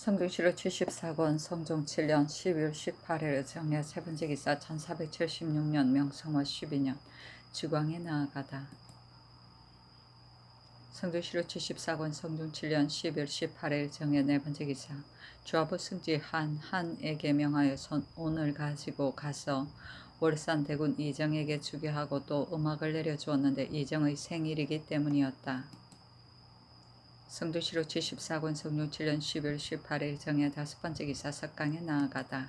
성종시로 74권 성종 7년 12월 18일 정례 세 번째 기사 1476년 명성화 12년 주광에 나아가다. 성종시로 74권 성종 7년 12월 18일 정례 네 번째 기사 주하부 승지 한에게 명하여 손온을 가지고 가서 월산 대군 이정에게 주게 하고 또 음악을 내려주었는데 이정의 생일이기 때문이었다. 성종시로 74권 성종 7년 12월 18일 정예 다섯 번째 기사 석강에 나아가다.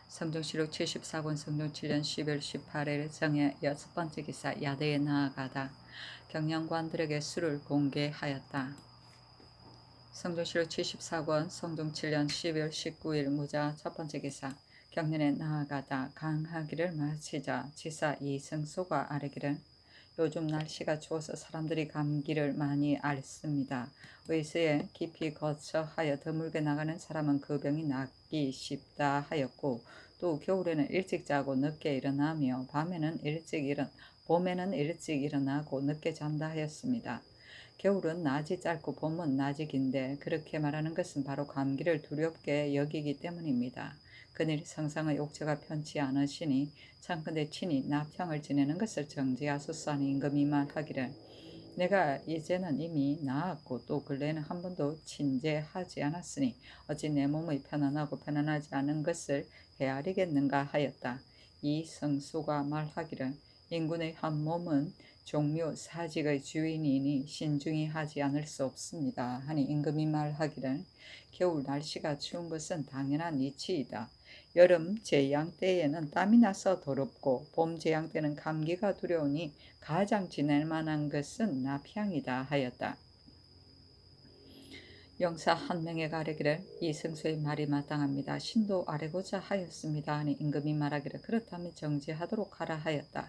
성종시로 74권 성종 7년 12월 18일 정예 여섯 번째 기사 야대에 나아가다. 경영관들에게 술을 공개하였다. 성종시로 74권 성종 7년 12월 19일 무자 첫 번째 기사 경련에 나아가다. 강하기를 마치자 지사 이승소가 아뢰기를 요즘 날씨가 추워서 사람들이 감기를 많이 앓습니다. 의서에 깊이 거처하여 드물게 나가는 사람은 그 병이 낫기 쉽다 하였고 또 겨울에는 일찍 자고 늦게 일어나며 봄에는 일찍 일어나고 늦게 잔다 하였습니다. 겨울은 낮이 짧고 봄은 낮이 긴데 그렇게 말하는 것은 바로 감기를 두렵게 여기기 때문입니다. 그늘 성상의 옥체가 편치 않으시니 창컨대 친히 납향을 지내는 것을 정지하소서 하니 임금이 말하기를 내가 이제는 이미 나았고 또 근래에는 한 번도 친제하지 않았으니 어찌 내 몸의 편안하고 편안하지 않은 것을 헤아리겠는가 하였다. 이 성수가 말하기를 인군의 한 몸은 종묘 사직의 주인이니 신중히 하지 않을 수 없습니다. 하니 임금이 말하기를 겨울 날씨가 추운 것은 당연한 이치이다. 여름 제양 때에는 땀이 나서 더럽고 봄 제양 때는 감기가 두려우니 가장 지낼 만한 것은 납향이다 하였다. 영사 한 명에 가르기를 이승수의 말이 마땅합니다. 신도 아뢰고자 하였습니다. 하니 임금이 말하기를 그렇다면 정지하도록 하라 하였다.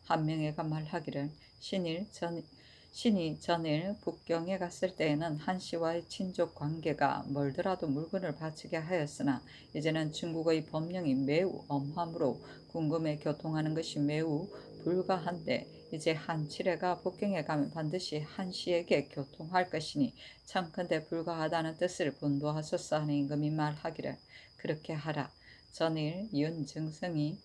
한 명에가 말하기를 신이 전일 북경에 갔을 때에는 한씨와의 친족 관계가 멀더라도 물건을 바치게 하였으나 이제는 중국의 법령이 매우 엄하므로 궁금에 교통하는 것이 매우 불가한데 이제 한치레가 북경에 가면 반드시 한씨에게 교통할 것이니 청컨대 불가하다는 뜻을 분도하소서 하는 임금이 말하기를 그렇게 하라. 전일 윤증성이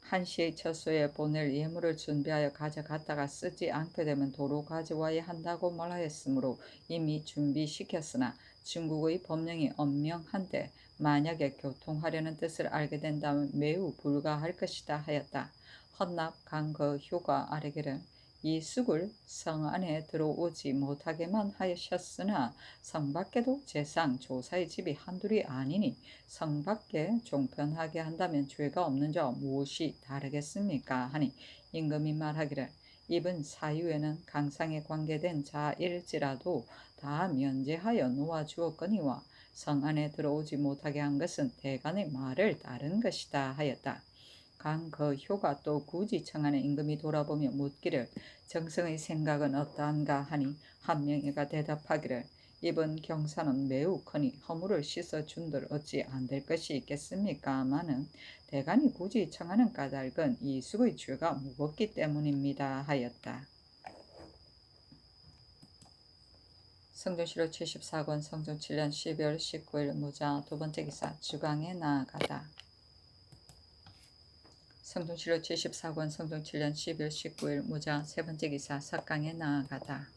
한시의 처소에 보낼 예물을 준비하여 가져갔다가 쓰지 않게 되면 도로 가져와야 한다고 말하였으므로 이미 준비시켰으나 중국의 법령이 엄명한데 만약에 교통하려는 뜻을 알게 된다면 매우 불가할 것이다 하였다. 헌납 강거효가 아뢰기를 이 숙을 성 안에 들어오지 못하게만 하셨으나 성 밖에도 재상 조사의 집이 한둘이 아니니 성 밖에 종편하게 한다면 죄가 없는 자 무엇이 다르겠습니까? 하니 임금이 말하기를 입은 사유에는 강상에 관계된 자일지라도 다 면제하여 놓아주었거니와 성 안에 들어오지 못하게 한 것은 대간의 말을 따른 것이다 하였다. 강거효가 또 굳이 청하는 임금이 돌아보며 묻기를 정성의 생각은 어떠한가 하니 한 명이가 대답하기를 이번 경사는 매우 크니 허물을 씻어준들 어찌 안 될 것이 있겠습니까마는 대간이 굳이 청하는 까닭은 이숙의 죄가 무겁기 때문입니다 하였다. 성종시로 74권 성종 7년 12월 19일 무자 두 번째 기사 주광에 나아가다. 성종시로 74권 성종 7년 12월 19일 무자 세 번째 기사 석강에 나아가다.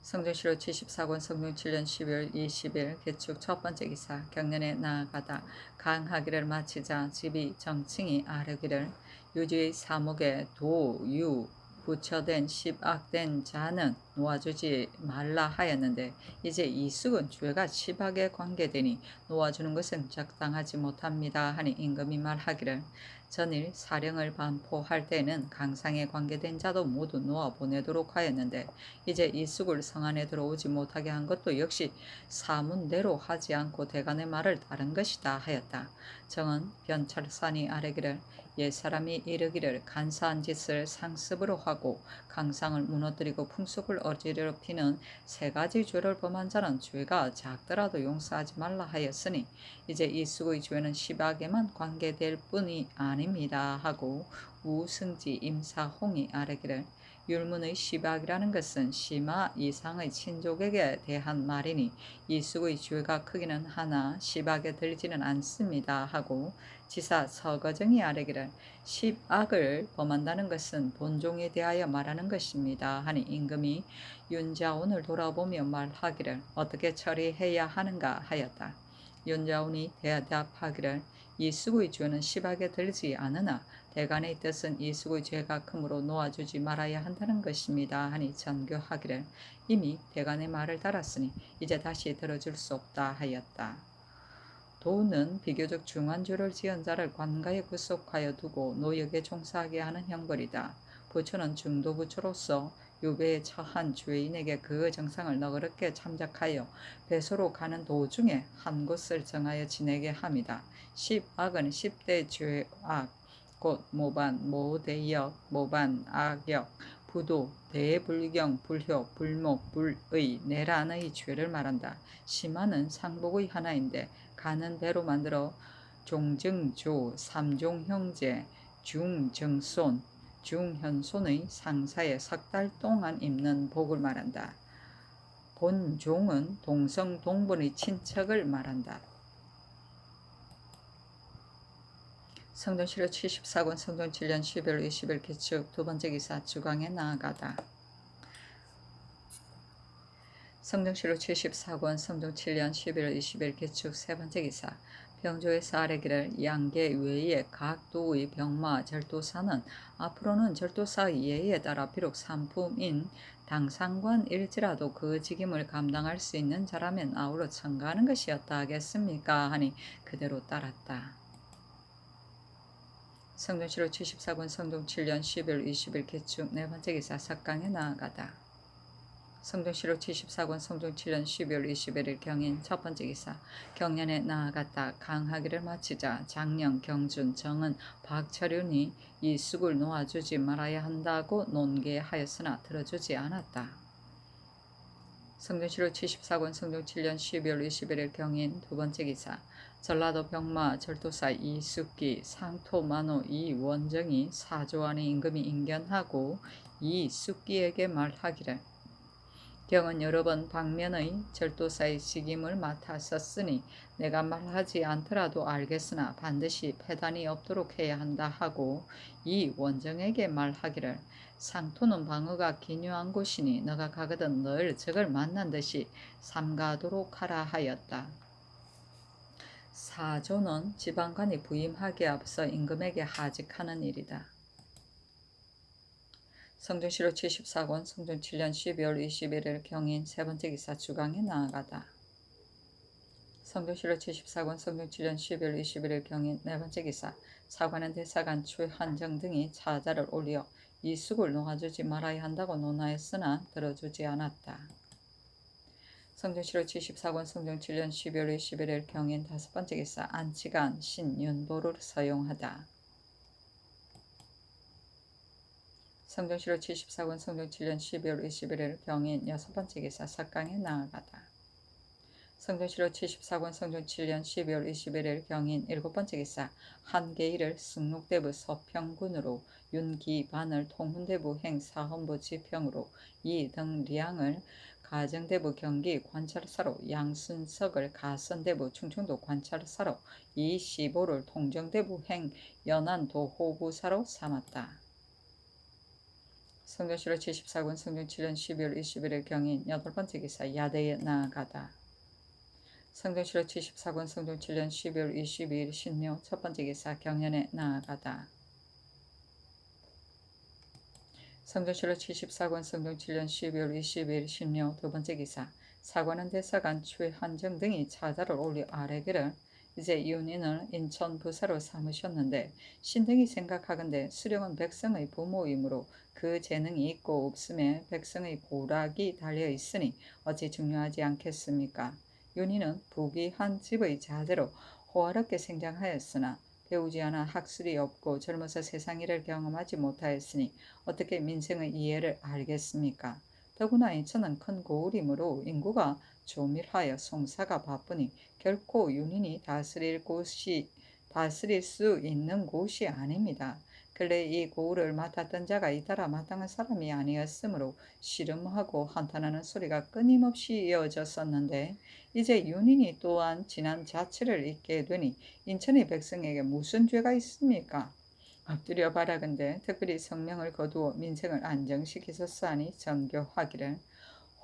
성종시로 74권 성종 7년 12월 20일 개축 첫 번째 기사 경련에 나아가다. 강하기를 마치자 집이 정칭이 아뢰기를 유지의 사목에 도유 부처된 십악된 자는 놓아주지 말라 하였는데 이제 이숙은 죄가 십악에 관계되니 놓아주는 것은 적당하지 못합니다 하니 임금이 말하기를 전일 사령을 반포할 때는 강상에 관계된 자도 모두 놓아 보내도록 하였는데 이제 이숙을 성 안에 들어오지 못하게 한 것도 역시 사문대로 하지 않고 대간의 말을 따른 것이다 하였다. 정은 변철산이 아뢰기를 옛사람이 이르기를 간사한 짓을 상습으로 하고 강상을 무너뜨리고 풍속을 어지럽히는 세 가지 죄를 범한 자는 죄가 작더라도 용서하지 말라 하였으니 이제 이숙의 죄는 십악에만 관계될 뿐이 아닙니다 하고 우승지 임사홍이 아뢰기를 율문의 시박이라는 것은 시마 이상의 친족에게 대한 말이니 이숙의 죄가 크기는 하나 시박에 들지는 않습니다 하고 지사 서거정이 아뢰기를 십악을 범한다는 것은 본종에 대하여 말하는 것입니다 하니 임금이 윤자온을 돌아보며 말하기를 어떻게 처리해야 하는가 하였다. 윤자온이 대답하기를 이숙의 죄는 시박에 들지 않으나 대간의 뜻은 이숙의 죄가 크므로 놓아주지 말아야 한다는 것입니다 하니 전교하기를 이미 대간의 말을 달았으니 이제 다시 들어줄 수 없다 하였다. 도는 비교적 중한 죄를 지은 자를 관가에 구속하여 두고 노역에 종사하게 하는 형벌이다. 부처는 중도부처로서 유배에 처한 죄인에게 그 정상을 너그럽게 참작하여 배소로 가는 도중에 한 곳을 정하여 지내게 합니다. 십악은 10대 죄악, 곧 모반, 모대역, 모반, 악역, 부도, 대불경, 불효, 불목, 불의, 내란의 죄를 말한다. 심화는 상복의 하나인데 가는 배로 만들어 종증조, 삼종형제, 중정손, 중현손의 상사에 석 달 동안 입는 복을 말한다. 본종은 동성동본의 친척을 말한다. 성전시로 74권 성종 7년 12월 20일 기축 두 번째 기사 주강에 나아가다. 성종시로 74권 성종 7년 11월 20일 기축 세 번째 기사 병조에서 아뢰기를 양계 외에 각 도의 병마 절도사는 앞으로는 절도사의 예에 따라 비록 상품인 당상관일지라도 그 직임을 감당할 수 있는 자라면 아우러 청가하는 것이었다 하겠습니까 하니 그대로 따랐다. 성종시로 74권 성종 7년 12월 20일 개축 네 번째 기사 석강에 나아가다. 성종시로 74권 성종 7년 12월 21일 경인 첫 번째 기사 경년에 나아갔다. 강하기를 마치자 장령, 경준, 정은, 박철윤이 이 쑥을 놓아주지 말아야 한다고 논계하였으나 들어주지 않았다. 성종시로 74권 성종 7년 12월 21일 경인 두 번째 기사 전라도 병마 절도사 이숙기 상토만호 이원정이 사조안의 임금이 인견하고 이숙기에게 말하기를 경은 여러 번 방면의 절도사의 직임을 맡았었으니 내가 말하지 않더라도 알겠으나 반드시 패단이 없도록 해야 한다 하고 이 원정에게 말하기를 상토는 방어가 기묘한 곳이니 너가 가거든 늘 적을 만난 듯이 삼가도록 하라 하였다. 사조는 지방관이 부임하기에 앞서 임금에게 하직하는 일이다. 성종시로 74권 성종 7년 12월 21일 경인 세 번째 기사 주강에 나아가다. 성종시로 74권 성종 7년 12월 21일 경인 네 번째 기사 사관은 대사관 최한정 등이 차자를 올려 이숙을 놓아주지 말아야 한다고 논하였으나 들어주지 않았다. 성종시로 74권 성종 7년 12월 21일 경인 다섯 번째 기사 안치간 신윤보를 서용하다. 성종시로 74권 성종 7년 12월 21일 경인 여섯 번째 기사 석강에 나아가다. 성종시로 74권 성종 7년 12월 21일 경인 일곱 번째 기사 한계일을 승록대부 서평군으로 윤기반을 통훈대부 행사헌부 지평으로 이등량을 가정대부 경기 관찰사로 양순석을 가선대부 충청도 관찰사로 이시보를 통정대부 행 연안도 호부사로 삼았다. 성종시로 74권 성종 7년 12월 21일 경인 여덟 번째 기사 야대에 나아가다. 성종시로 74권 성종 7년 12월 22일 신묘 첫 번째 기사 경연에 나아가다. 성종시로 74권 성종 7년 12월 22일 신묘 두 번째 기사 사관은 대사관 최한정 등이 차자를 올려 아뢰기를 이제 윤인을 인천 부사로 삼으셨는데 신등이 생각하건대 수령은 백성의 부모이므로 그 재능이 있고 없음에 백성의 고락이 달려 있으니 어찌 중요하지 않겠습니까? 윤희는 부귀한 집의 자제로 호화롭게 생장하였으나 배우지 않아 학술이 없고 젊어서 세상 일을 경험하지 못하였으니 어떻게 민생의 이해를 알겠습니까? 더구나 인천은 큰 고을이므로 인구가 조밀하여 송사가 바쁘니 결코 윤인이 다스릴 수 있는 곳이 아닙니다. 근래 이 고을을 맡았던 자가 이따라 마땅한 사람이 아니었으므로 씨름하고 한탄하는 소리가 끊임없이 이어졌었는데 이제 윤인이 또한 지난 자치를 잊게 되니 인천의 백성에게 무슨 죄가 있습니까? 엎드려 바라건대 특별히 성명을 거두어 민생을 안정시키셨사니 정교하기를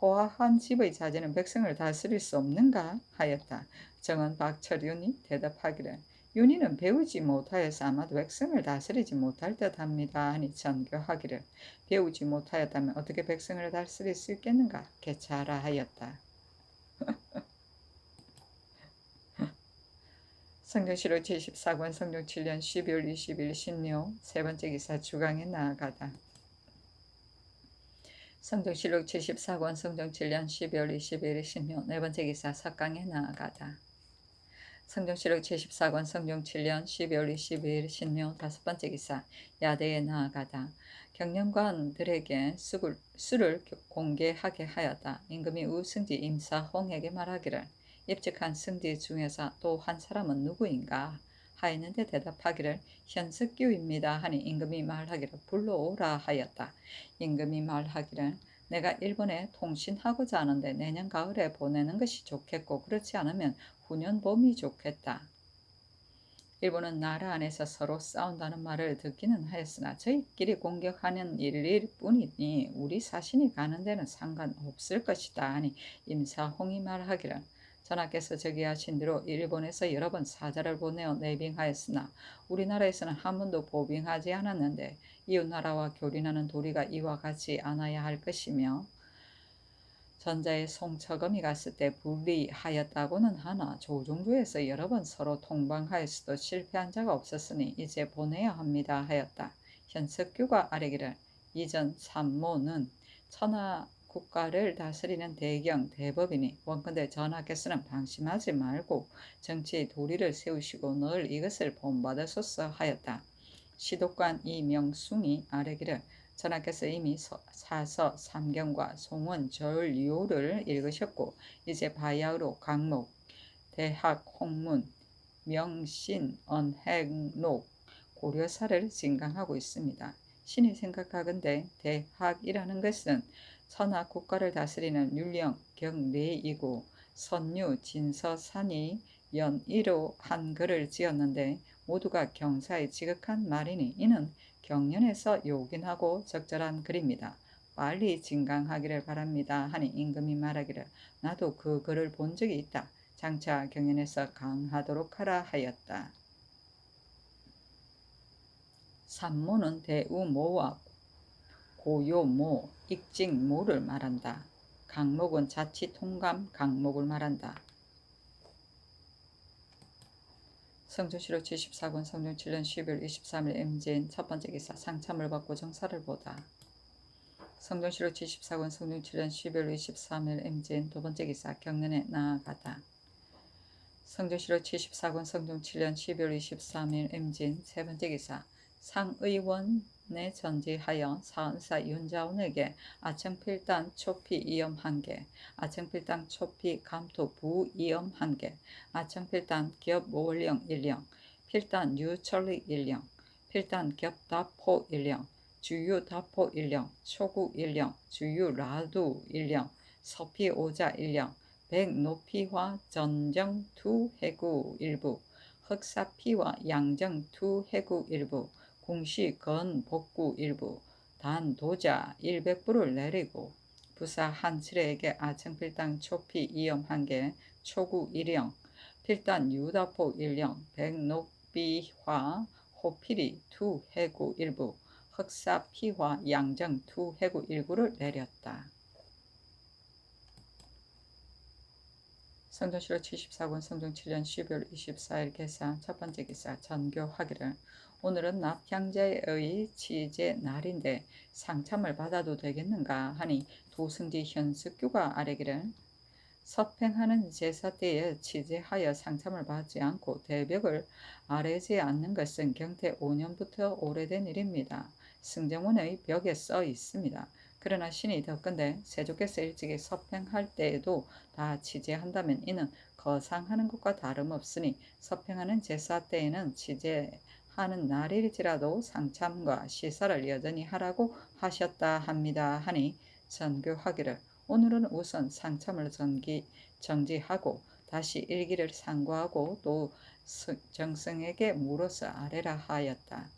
호화한 집의 자제는 백성을 다스릴 수 없는가 하였다. 정은 박철윤이 대답하기를 윤희는 배우지 못하여서 아마도 백성을 다스리지 못할 듯합니다 하니 전교하기를 배우지 못하였다면 어떻게 백성을 다스릴 수 있겠는가 개차라 하였다. 성경시록 제14권 성경 7년 12월 20일 신묘 세 번째 기사 주강에 나아가다. 성경시록 제14권 성경 7년 12월 20일 신묘 네 번째 기사 석강에 나아가다. 성경시록 제14권 성경 7년 12월 22일 신묘 다섯 번째 기사 야대에 나아가다. 경영관들에게 수를 공개하게 하였다. 임금이 우승지 임사홍에게 말하기를 입직한 승지 중에서 또 한 사람은 누구인가 하였는데 대답하기를 현석규입니다 하니 임금이 말하기를 불러오라 하였다. 임금이 말하기를 내가 일본에 통신하고자 하는데 내년 가을에 보내는 것이 좋겠고 그렇지 않으면 후년 봄이 좋겠다. 일본은 나라 안에서 서로 싸운다는 말을 듣기는 하였으나 저희끼리 공격하는 일일 뿐이니 우리 사신이 가는 데는 상관없을 것이다 하니 임사홍이 말하기를 전하께서 저기하신 대로 일본에서 여러 번 사자를 보내어 내빙하였으나 우리나라에서는 한 번도 보빙하지 않았는데 이웃나라와 교린하는 도리가 이와 같이 않아야 할 것이며 전자의 송처검이 갔을 때 불리하였다고는 하나 조종조에서 여러 번 서로 통방하였어도 실패한 자가 없었으니 이제 보내야 합니다 하였다. 현석규가 아뢰기를 이전 산모는 천하 국가를 다스리는 대경 대법이니 원컨대 전하께서는 방심하지 말고 정치의 도리를 세우시고 늘 이것을 본받으소서 하였다. 시독관 이명숭이 아뢰기를 전하께서 이미 사서 삼경과 송원 절요를 읽으셨고 이제 바야흐로 강목, 대학, 홍문, 명신, 언행록, 고려사를 진강하고 있습니다. 신이 생각하건대 대학이라는 것은 천하 국가를 다스리는 율령 경례이고 선유 진서산이 연이로 한 글을 지었는데 모두가 경사에 지극한 말이니 이는 경연에서 요긴하고 적절한 글입니다. 빨리 진강하기를 바랍니다 하니 임금이 말하기를 나도 그 글을 본 적이 있다. 장차 경연에서 강하도록 하라 하였다. 산모는 대우모와 고요모, 익직모를 말한다. 강목은 자치통감 강목을 말한다. 성조시록 제14권 성종 7년 12월 23일 임진 첫 번째 기사 상참을 받고 정사를 보다. 성종시록 제14권 성종 7년 12월 23일 임진 두 번째 기사 경연에 나아가다. 성조시록 제14권 성종 7년 12월 23일 임진 세 번째 기사 상의원에 전지하여 사은사 윤자원에게 아청필단 초피 이염 1개, 아청필단 초피 감토 부이염 1개, 아청필단 겹 월령 1령, 필단 유철리 1령, 필단 겹다포 1령, 주유다포 1령, 초국 1령, 주유라두 1령, 서피오자 1령, 백노피화 전정 투 해구 일부, 흑사피와 양정 투 해구 일부, 궁시 건 복구 일부, 단 도자 100부를 내리고 부사 한칠에게 아청필당 초피 이염 1개, 초구 1령, 필단 유다포 1령, 백녹비화 호피리 투 해구 일부, 흑사피화 양정 투 해구 일부를 내렸다. 성종시록 74권 성종 7년 12월 24일 개사 첫 번째 기사 전교하기를 오늘은 납향제의 치제 날인데 상참을 받아도 되겠는가 하니 도승지 현숙규가 아뢰기를 서팽하는 제사 때에 치제하여 상참을 받지 않고 대벽을 아뢰지 않는 것은 경태 5년부터 오래된 일입니다. 승정원의 벽에 써 있습니다. 그러나 신이 덧건대 세조께서 일찍이 서팽할 때에도 다 치제한다면 이는 거상하는 것과 다름없으니 서팽하는 제사 때에는 치제하지 하는 날일지라도 상참과 시사를 여전히 하라고 하셨다 합니다 하니 전교하기를 오늘은 우선 상참을 정지하고 다시 일기를 상고하고 또 정승에게 물어서 아뢰라 하였다.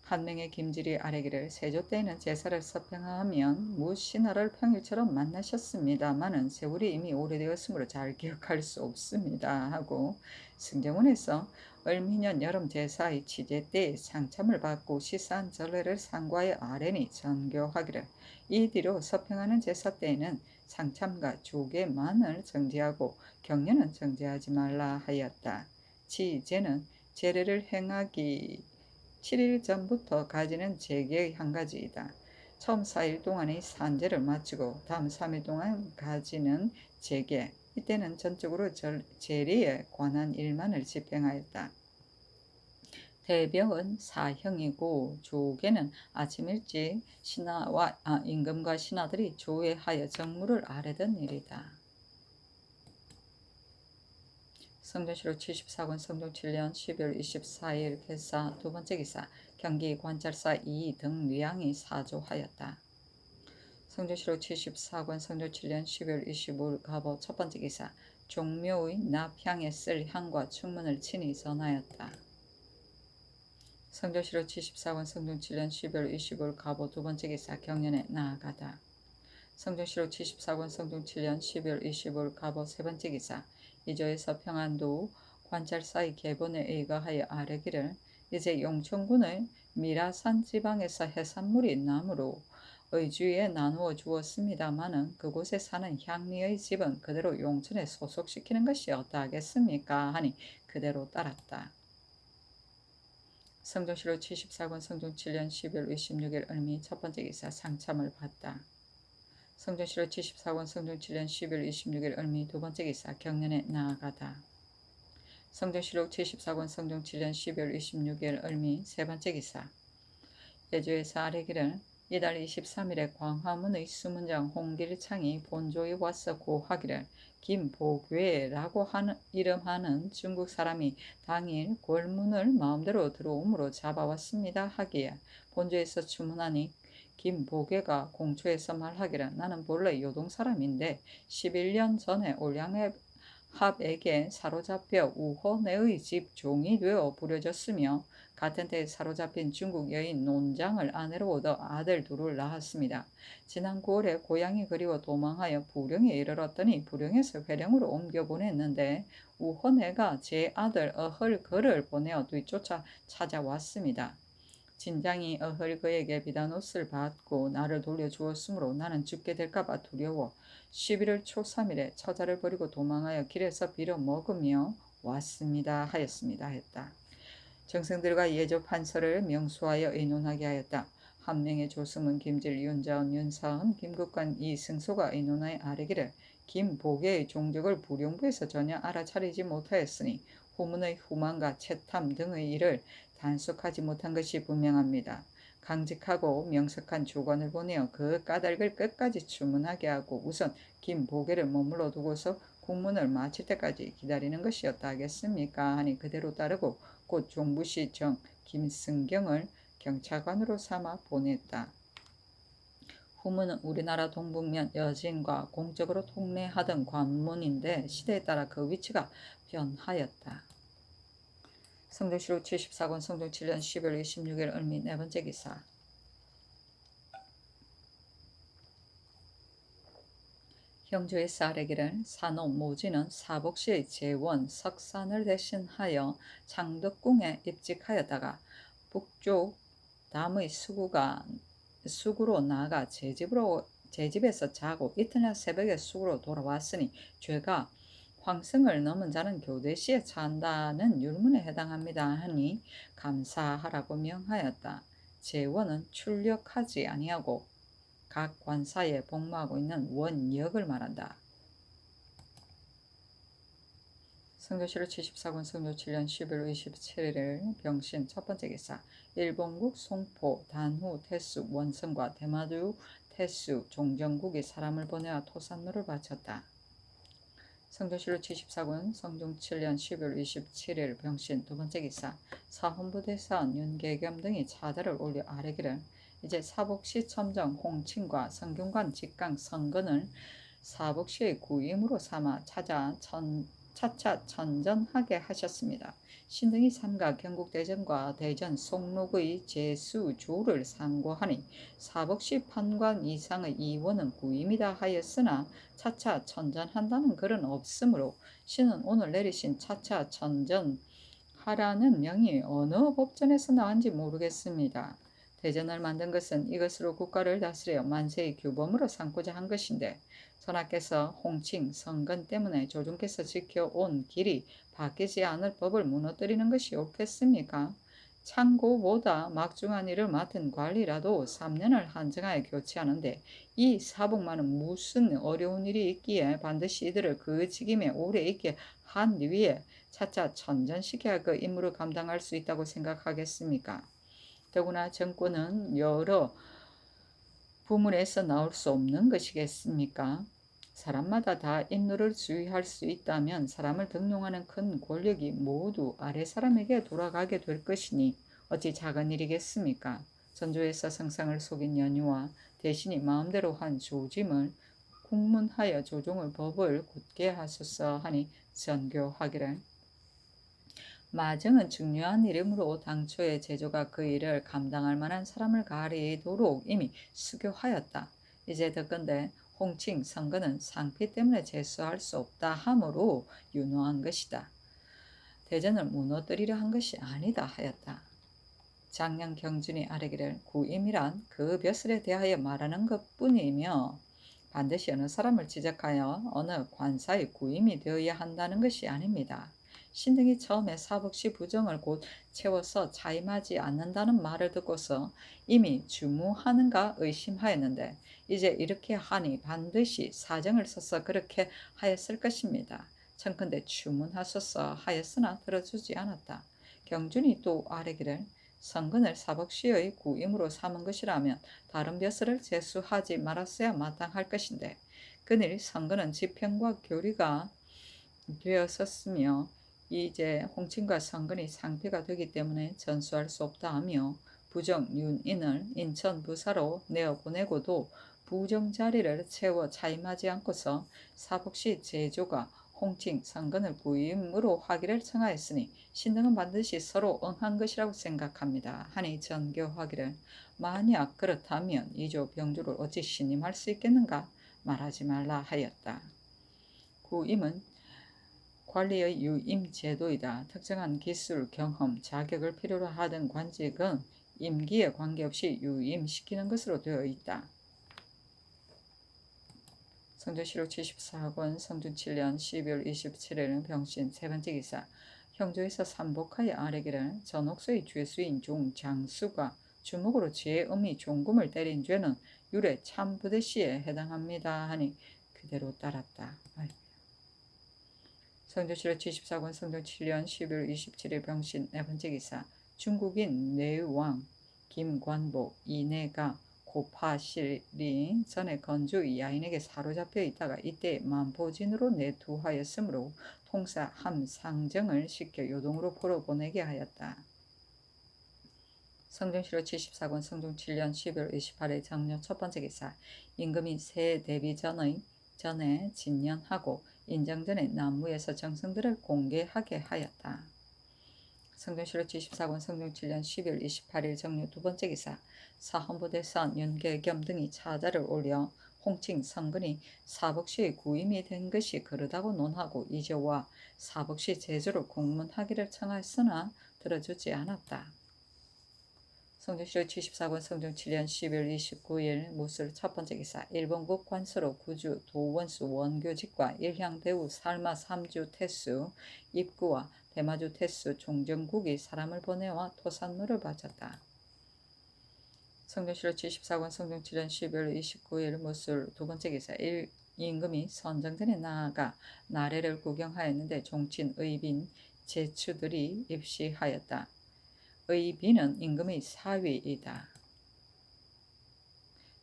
한 명의 김질이 아뢰기를 세조 때에는 제사를 서평하면 무신하를 평일처럼 만나셨습니다마는 세월이 이미 오래되었으므로 잘 기억할 수 없습니다 하고 승정원에서 을미년 여름 제사의 치제 때 상참을 받고 시사한 전례를 상고하여 아뢰니 전교하기를 이 뒤로 서평하는 제사 때에는 상참과 조개만을 정지하고 경례는 정지하지 말라 하였다. 치제는 제례를 행하기 7일 전부터 가지는 제계의 한 가지이다. 처음 4일 동안의 산제를 마치고 다음 3일 동안 가지는 제계, 이때는 전적으로 제리에 관한 일만을 집행하였다. 대병은 사형이고 조계는 아침 일찍 임금과 신하들이 조회하여 정무를 아뢰던 일이다. 성종실록 74권 성종 7년 12월 24일 개사 두 번째 기사 경기 관찰사 2 등 뉘앙이 사조하였다. 성종실록 74권 성종 7년 12월 25일 가보 첫 번째 기사 종묘의 납향에 쓸 향과 충문을 친히 전하였다. 성종실록 74권 성종 7년 12월 25일 가보 두 번째 기사 경연에 나아가다. 성종실록 74권 성종 7년 12월 25일 가보 세 번째 기사 이조에서 평안도 관찰사의 계본에 의거하여 아뢰기를 이제 용천군의 미라산 지방에서 해산물이 나무로 의주에 나누어 주었습니다마는 그곳에 사는 향리의 집은 그대로 용천에 소속시키는 것이 어떠하겠습니까 하니 그대로 따랐다. 성종실록 74권 성종 7년 12월 26일 을미 첫 번째 기사 상참을 받다. 성종실록 74권 성종 7년 12월 26일 을미 두 번째 기사 경연에 나아가다. 성종실록 74권 성종 7년 12월 26일 을미 세 번째 기사 예조에서 아뢰기를 이달 23일에 광화문의 수문장 홍길창이 본조에 와서 고하기를 김보괴라고 이름하는 중국 사람이 당일 골문을 마음대로 들어옴으로 잡아왔습니다 하기에 본조에서 주문하니 김보괴가 공초에서 말하기를 나는 본래 요동 사람인데 11년 전에 올량합에게 사로잡혀 우호내의 집 종이 되어 부려졌으며 같은 때에 사로잡힌 중국 여인 논장을 아내로 얻어 아들 둘을 낳았습니다. 지난 9월에 고향이 그리워 도망하여 부령에 이르렀더니 부령에서 회령으로 옮겨보냈는데 우호내가 제 아들 어헐그를 보내어 뒤쫓아 찾아왔습니다. 진장이 어헐그에게 비단옷을 받고 나를 돌려주었으므로 나는 죽게 될까봐 두려워 11월 초 3일에 처자를 버리고 도망하여 길에서 빌어먹으며 왔습니다 하였습니다 했다. 정승들과 예조 판서를 명수하여 의논하게 하였다. 한 명의 조승은 김질, 윤자원, 윤사은, 김국관, 이승소가 의논하여 아뢰기를 김보계의 종적을 부령부에서 전혀 알아차리지 못하였으니 후문의 후만과 채탐 등의 일을 단속하지 못한 것이 분명합니다. 강직하고 명석한 조관을 보내어 그 까닭을 끝까지 추문하게 하고 우선 김보계를 머물러 두고서 국문을 마칠 때까지 기다리는 것이었다 하겠습니까 하니 그대로 따르고 곧 종부시 정 김승경을 경찰관으로 삼아 보냈다. 후문은 우리나라 동북면 여진과 공적으로 통례하던 관문인데 시대에 따라 그 위치가 변하였다. 성종실록 74권 성종 7년 12월 26일 을미 네 번째 기사 형조에서 아뢰기를 산호 모지는 사복시의 재원 석산을 대신하여 창덕궁에 입직하였다가 북쪽 담의 수구로 나가 제집에서 자고 이튿날 새벽에 수구로 돌아왔으니 죄가 황승을 넘은 자는 교대시에 처한다는 율문에 해당합니다 하니 감사하라고 명하였다. 재원은 출력하지 아니하고 각 관사에 복무하고 있는 원역을 말한다. 성교실록 74권 성조 7년 11월 27일 병신 첫 번째 기사 일본국 송포, 단후, 태수, 원성과 대마두, 태수, 종정국이 사람을 보내어 토산로를 바쳤다. 성조실록 74군 성종 7년 12월 27일 병신 두 번째 기사 사헌부대사원 윤계겸 등이 차자를 올려 아뢰기를 이제 사복시 첨정 홍칭과 성균관 직강 선건을 사복시의 구임으로 삼아 차차 천전하게 하셨습니다. 신등이 삼가 경국대전과 대전 송록의 제수조를 상고하니 사복시 판관 이상의 이원은 구임이다 하였으나 차차 천전한다는 글은 없으므로 신은 오늘 내리신 차차 천전하라는 명이 어느 법전에서 나온지 모르겠습니다. 대전을 만든 것은 이것으로 국가를 다스려 만세의 규범으로 삼고자 한 것인데 전하께서 홍칭, 성건 때문에 조정께서 지켜온 길이 바뀌지 않을 법을 무너뜨리는 것이 옳겠습니까? 창고보다 막중한 일을 맡은 관리라도 3년을 한정하여 교체하는데 이 사복만은 무슨 어려운 일이 있기에 반드시 이들을 그 직임에 오래 있게 한 뒤에 차차 천전시켜야 그 임무를 감당할 수 있다고 생각하겠습니까? 더구나 정권은 여러 부문에서 나올 수 없는 것이겠습니까? 사람마다 다 인노를 주의할 수 있다면 사람을 등용하는 큰 권력이 모두 아래 사람에게 돌아가게 될 것이니 어찌 작은 일이겠습니까? 전조에서 성상을 속인 연유와 대신이 마음대로 한 조짐을 국문하여 조종을 법을 굳게 하소서 하니 전교하기를 마정은 중요한 이름으로 당초에 제조가 그 일을 감당할 만한 사람을 가리도록 이미 수교하였다. 이제 듣건대 홍칭 선거는 상피 때문에 제수할 수 없다 하므로 윤호한 것이다. 대전을 무너뜨리려 한 것이 아니다 하였다. 장량 경준이 아뢰기를 구임이란 그 벼슬에 대하여 말하는 것뿐이며 반드시 어느 사람을 지적하여 어느 관사의 구임이 되어야 한다는 것이 아닙니다. 신등이 처음에 사복시 부정을 곧 채워서 자임하지 않는다는 말을 듣고서 이미 주무하는가 의심하였는데 이제 이렇게 하니 반드시 사정을 써서 그렇게 하였을 것입니다. 청컨대 주문하소서 하였으나 들어주지 않았다. 경준이 또 아뢰기를 성근을 사복시의 구임으로 삼은 것이라면 다른 벼슬을 제수하지 말았어야 마땅할 것인데 그늘 성근은 지평과 교리가 되었었으며 이제 홍친과 성근이 상피가 되기 때문에 전수할 수 없다 하며 부정 윤인을 인천 부사로 내어보내고도 부정 자리를 채워 차임하지 않고서 사복시 제조가 홍칭 성근을 부임으로 하기를 청하였으니 신등은 반드시 서로 응한 것이라고 생각합니다. 하니 전교하기를 만약 그렇다면 이조 병주를 어찌 신임할 수 있겠는가 말하지 말라 하였다. 구임은 관리의 유임 제도이다. 특정한 기술, 경험, 자격을 필요로 하던 관직은 임기에 관계없이 유임시키는 것으로 되어 있다. 성조실록 74권 성준 7년 12월 27일은 병신 세 번째 기사 형조에서 삼복하여 아뢰기를 전옥소의 죄수인 종 장수가 주먹으로 지의 음이 종금을 때린 죄는 유래 참부대시에 해당합니다 하니 그대로 따랐다. 성조실록 74권 성종 7년 12월 27일 병신 네 번째 기사 중국인 내왕 김관복 이내가 고파실이 전에 건주 야인에게 사로잡혀 있다가 이때 만포진으로 내두하였으므로 통사 함상정을 시켜 요동으로 포로 보내게 하였다. 성종실록 74권 성종 7년 12월 28일 정년 첫 번째 기사 임금이 새 데뷔 전에 진년하고 인정 전에 남무에서 정승들을 공개하게 하였다. 성종실록 74권 성종 7년 12월 28일 정유 두 번째 기사 사헌부대사원 윤계겸 등이 차자를 올려 홍칭 성근이 사복시의 구임이 된 것이 그르다고 논하고 이제와 사복시 제조를 공문하기를 청하였으나 들어주지 않았다. 성종실록 74권 성종 7년 12월 29일 무술 첫 번째 기사 일본국 관서로 구주 도원수 원교직과 일향대우 살마 3주 태수 입구와 대마주 태수 종정국이 사람을 보내와 토산물을 바쳤다. 성종실록 74권 성종 7년 12월 29일 무술 두 번째 기사 임금이 선정전에 나아가 나래를 구경하였는데 종친 의빈 제추들이 입시하였다. 의빈은 임금의 사위이다.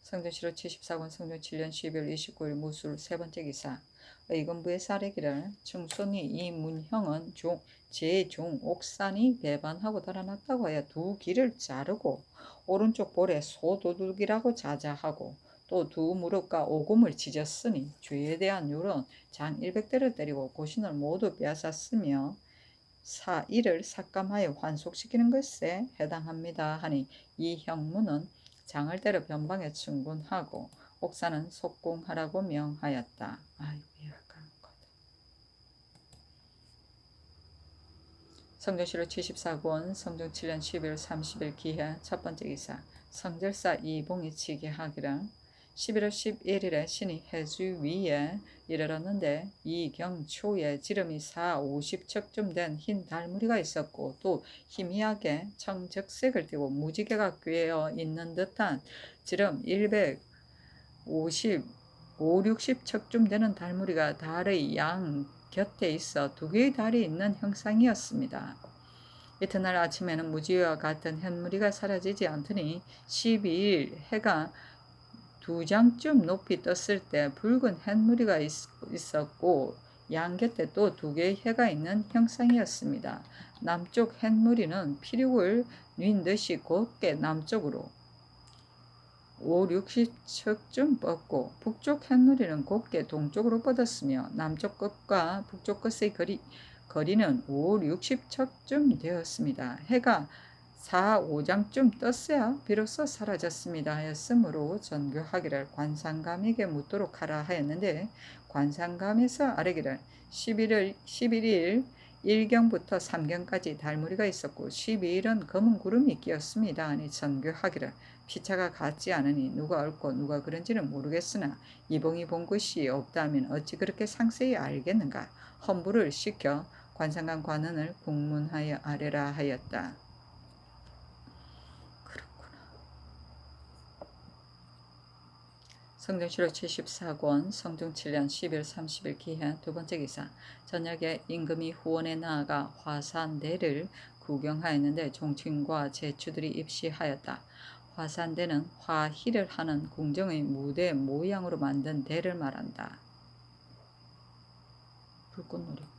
성종실록 74권 성종 7년 12월 29일 무술 세 번째 기사 의금부의 사례기를 충손이 이 문형은 제종 옥산이 배반하고 달아났다고 하여 두 귀를 자르고 오른쪽 볼에 소도둑이라고 자자하고 또 두 무릎과 오금을 찢었으니 죄에 대한 율은 장 100대를 때리고 고신을 모두 빼앗았으며 이를 삭감하여 환속시키는 것에 해당합니다 하니 이 형무는 장을 때려 변방에 충분하고 옥사는 속공하라고 명하였다. 성조실록 74권 성종 7년 12월 30일 기해 첫 번째 기사 성절사 이봉이 치기하기를 11월 11일에 신이 해주 위에 이르렀는데 이경 초에 지름이 50척쯤 된 흰 달무리가 있었고 또 희미하게 청적색을 띠고 무지개가 꿰어 있는 듯한 지름 150, 60척쯤 되는 달무리가 달의 양 곁에 있어 두 개의 달이 있는 형상이었습니다. 이튿날 아침에는 무지개와 같은 햇무리가 사라지지 않더니 12일 해가 2장쯤 높이 떴을 때 붉은 햇무리가 있었고 양 곁에 또 두 개의 해가 있는 형상이었습니다. 남쪽 햇무리는 피륙을 윈 듯이 곱게 남쪽으로 60척쯤 뻗고 북쪽 햇무리는 곱게 동쪽으로 뻗었으며 남쪽 끝과 북쪽 끝의 거리는 60척쯤 되었습니다. 해가 5장쯤 떴어야 비로소 사라졌습니다 하였으므로 전교하기를 관상감에게 묻도록 하라 하였는데 관상감에서 아뢰기를 11일 1경부터 3경까지 달무리가 있었고 12일은 검은 구름이 끼었습니다 하니 전교하기를 피차가 같지 않으니 누가 옳고 누가 그런지는 모르겠으나 이봉이 본 것이 없다면 어찌 그렇게 상세히 알겠는가. 헌부를 시켜 관상감 관원을 국문하여 아뢰라 하였다. 성종실록 74권 성종 7년 10일 30일 기해 두 번째 기사 저녁에 임금이 후원에 나아가 화산대를 구경하였는데 종친과 제추들이 입시하였다. 화산대는 화희를 하는 궁정의 무대 모양으로 만든 대를 말한다. 불꽃놀이